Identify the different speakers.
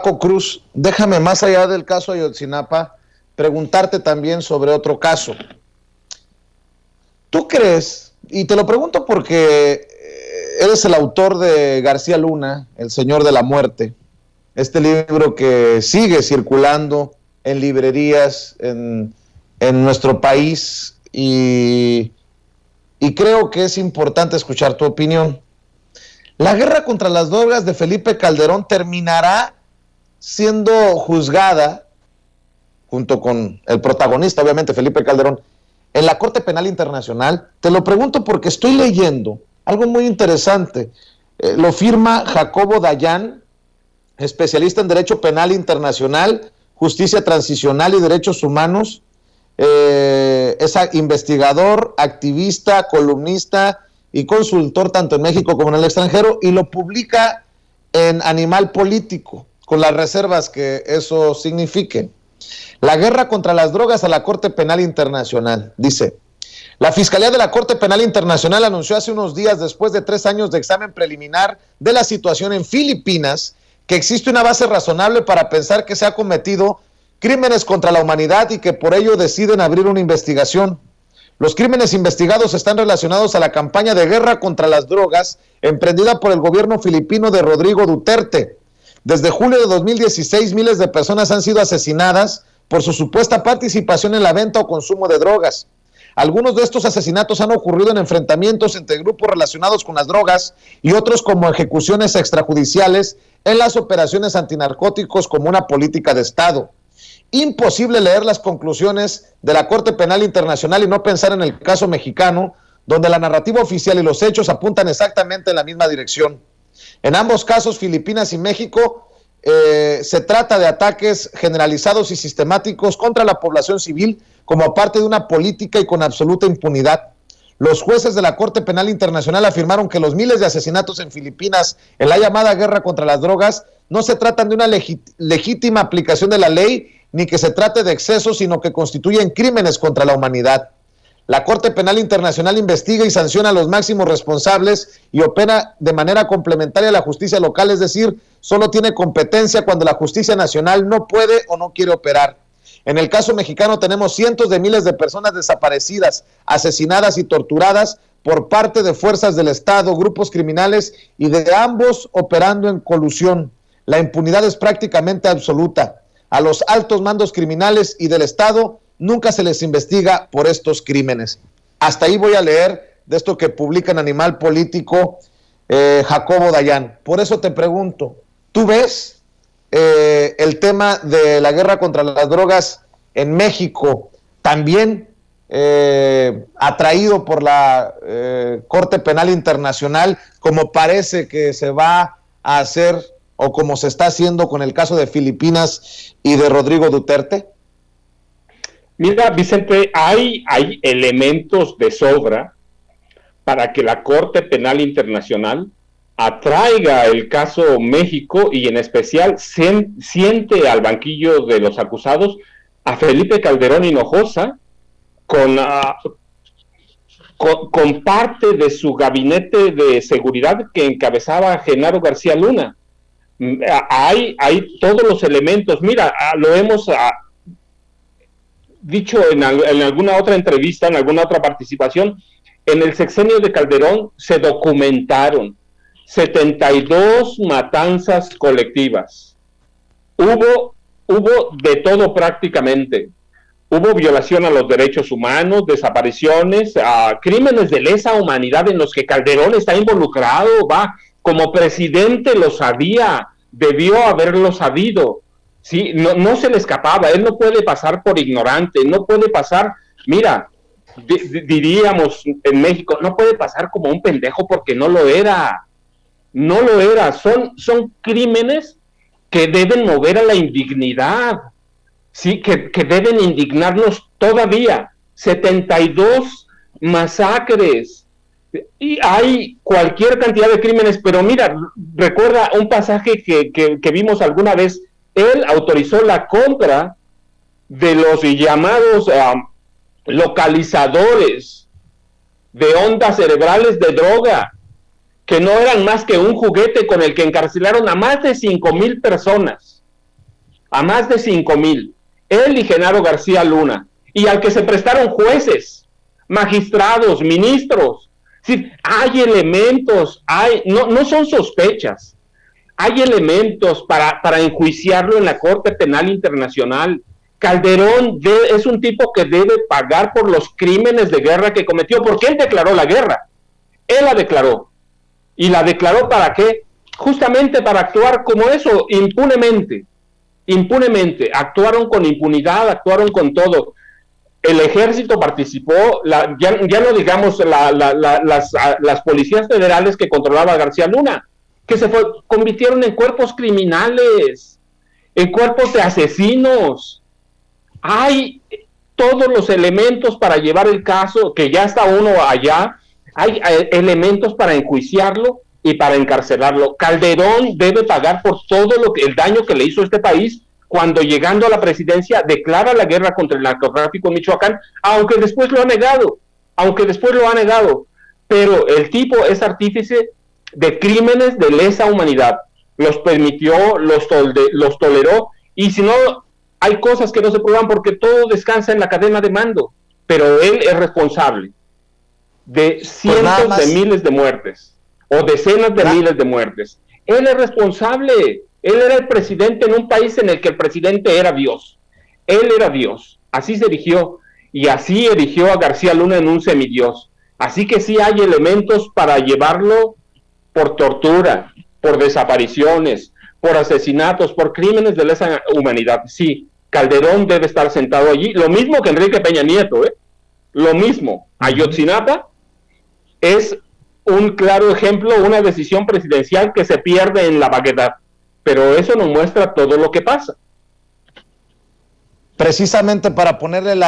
Speaker 1: Cruz, déjame más allá del caso Ayotzinapa, preguntarte también sobre otro caso. ¿Tú crees, y te lo pregunto porque eres el autor de García Luna, El Señor de la Muerte, este libro que sigue circulando en librerías en nuestro país y creo que es importante escuchar tu opinión? La guerra contra las drogas de Felipe Calderón terminará siendo juzgada, junto con el protagonista, obviamente, Felipe Calderón, en la Corte Penal Internacional. Te lo pregunto porque estoy leyendo algo muy interesante. Lo firma Jacobo Dayan, especialista en Derecho Penal Internacional, Justicia Transicional y Derechos Humanos. Es investigador, activista, columnista y consultor tanto en México como en el extranjero, y lo publica en Animal Político, con las reservas que eso signifique. La guerra contra las drogas a la Corte Penal Internacional. Dice: la Fiscalía de la Corte Penal Internacional anunció hace unos días, después de 3 años de examen preliminar de la situación en Filipinas, que existe una base razonable para pensar que se ha cometido crímenes contra la humanidad y que por ello deciden abrir una investigación. Los crímenes investigados están relacionados a la campaña de guerra contra las drogas emprendida por el gobierno filipino de Rodrigo Duterte. Desde julio de 2016, miles de personas han sido asesinadas por su supuesta participación en la venta o consumo de drogas. Algunos de estos asesinatos han ocurrido en enfrentamientos entre grupos relacionados con las drogas y otros como ejecuciones extrajudiciales en las operaciones antinarcóticos como una política de Estado. Imposible leer las conclusiones de la Corte Penal Internacional y no pensar en el caso mexicano, donde la narrativa oficial y los hechos apuntan exactamente en la misma dirección. En ambos casos, Filipinas y México, se trata de ataques generalizados y sistemáticos contra la población civil como parte de una política y con absoluta impunidad. Los jueces de la Corte Penal Internacional afirmaron que los miles de asesinatos en Filipinas en la llamada guerra contra las drogas no se tratan de una legítima aplicación de la ley ni que se trate de excesos, sino que constituyen crímenes contra la humanidad. La Corte Penal Internacional investiga y sanciona a los máximos responsables y opera de manera complementaria a la justicia local, es decir, solo tiene competencia cuando la justicia nacional no puede o no quiere operar. En el caso mexicano tenemos cientos de miles de personas desaparecidas, asesinadas y torturadas por parte de fuerzas del Estado, grupos criminales y de ambos operando en colusión. La impunidad es prácticamente absoluta. A los altos mandos criminales y del Estado nunca se les investiga por estos crímenes. Hasta ahí voy a leer de esto que publica en Animal Político Jacobo Dayan. Por eso te pregunto, ¿tú ves el tema de la guerra contra las drogas en México también atraído por la Corte Penal Internacional, como parece que se va a hacer o como se está haciendo con el caso de Filipinas y de Rodrigo Duterte?
Speaker 2: Mira, Vicente, hay elementos de sobra para que la Corte Penal Internacional atraiga el caso México y en especial siente al banquillo de los acusados a Felipe Calderón Hinojosa con parte de su gabinete de seguridad que encabezaba Genaro García Luna. Hay todos los elementos. Mira, lo hemos dicho en alguna otra entrevista, en alguna otra participación. En el sexenio de Calderón se documentaron 72 matanzas colectivas. Hubo de todo prácticamente. Hubo violación a los derechos humanos, desapariciones, crímenes de lesa humanidad en los que Calderón está involucrado, como presidente lo sabía, debió haberlo sabido, ¿sí? No se le escapaba, él no puede pasar por ignorante, no puede pasar, mira, diríamos en México, no puede pasar como un pendejo porque no lo era, son crímenes que deben mover a la indignidad, ¿sí? Que deben indignarnos todavía. 72 masacres, y hay cualquier cantidad de crímenes, pero mira, recuerda un pasaje que vimos alguna vez. Él autorizó la compra de los llamados localizadores de ondas cerebrales de droga, que no eran más que un juguete con el que encarcelaron a más de 5,000 personas. a más de 5,000, él y Genaro García Luna, y al que se prestaron jueces, magistrados, ministros. Sí, hay elementos, no son sospechas, hay elementos para enjuiciarlo en la Corte Penal Internacional. Calderón es un tipo que debe pagar por los crímenes de guerra que cometió, porque él declaró la guerra, él la declaró. ¿Y la declaró para qué? Justamente para actuar como eso, impunemente, actuaron con impunidad, actuaron con todo. El ejército participó, ya no digamos las policías federales que controlaba García Luna, que convirtieron en cuerpos criminales, en cuerpos de asesinos. Hay todos los elementos para llevar el caso, que ya está uno allá, hay elementos para enjuiciarlo y para encarcelarlo. Calderón debe pagar por todo el daño que le hizo a este país cuando, llegando a la presidencia, declara la guerra contra el narcotráfico en Michoacán, aunque después lo ha negado, pero el tipo es artífice de crímenes de lesa humanidad, los permitió, los toleró, y si no, hay cosas que no se prueban porque todo descansa en la cadena de mando, pero él es responsable de cientos de miles de muertes, o decenas de miles de muertes. Él es responsable. Él era el presidente en un país en el que el presidente era Dios. Él era Dios. Así se erigió. Y así erigió a García Luna en un semidios. Así que sí hay elementos para llevarlo por tortura, por desapariciones, por asesinatos, por crímenes de lesa humanidad. Sí, Calderón debe estar sentado allí. Lo mismo que Enrique Peña Nieto, Lo mismo. Ayotzinapa es un claro ejemplo, una decisión presidencial que se pierde en la vaguedad. Pero eso nos muestra todo lo que pasa.
Speaker 1: Precisamente para ponerle la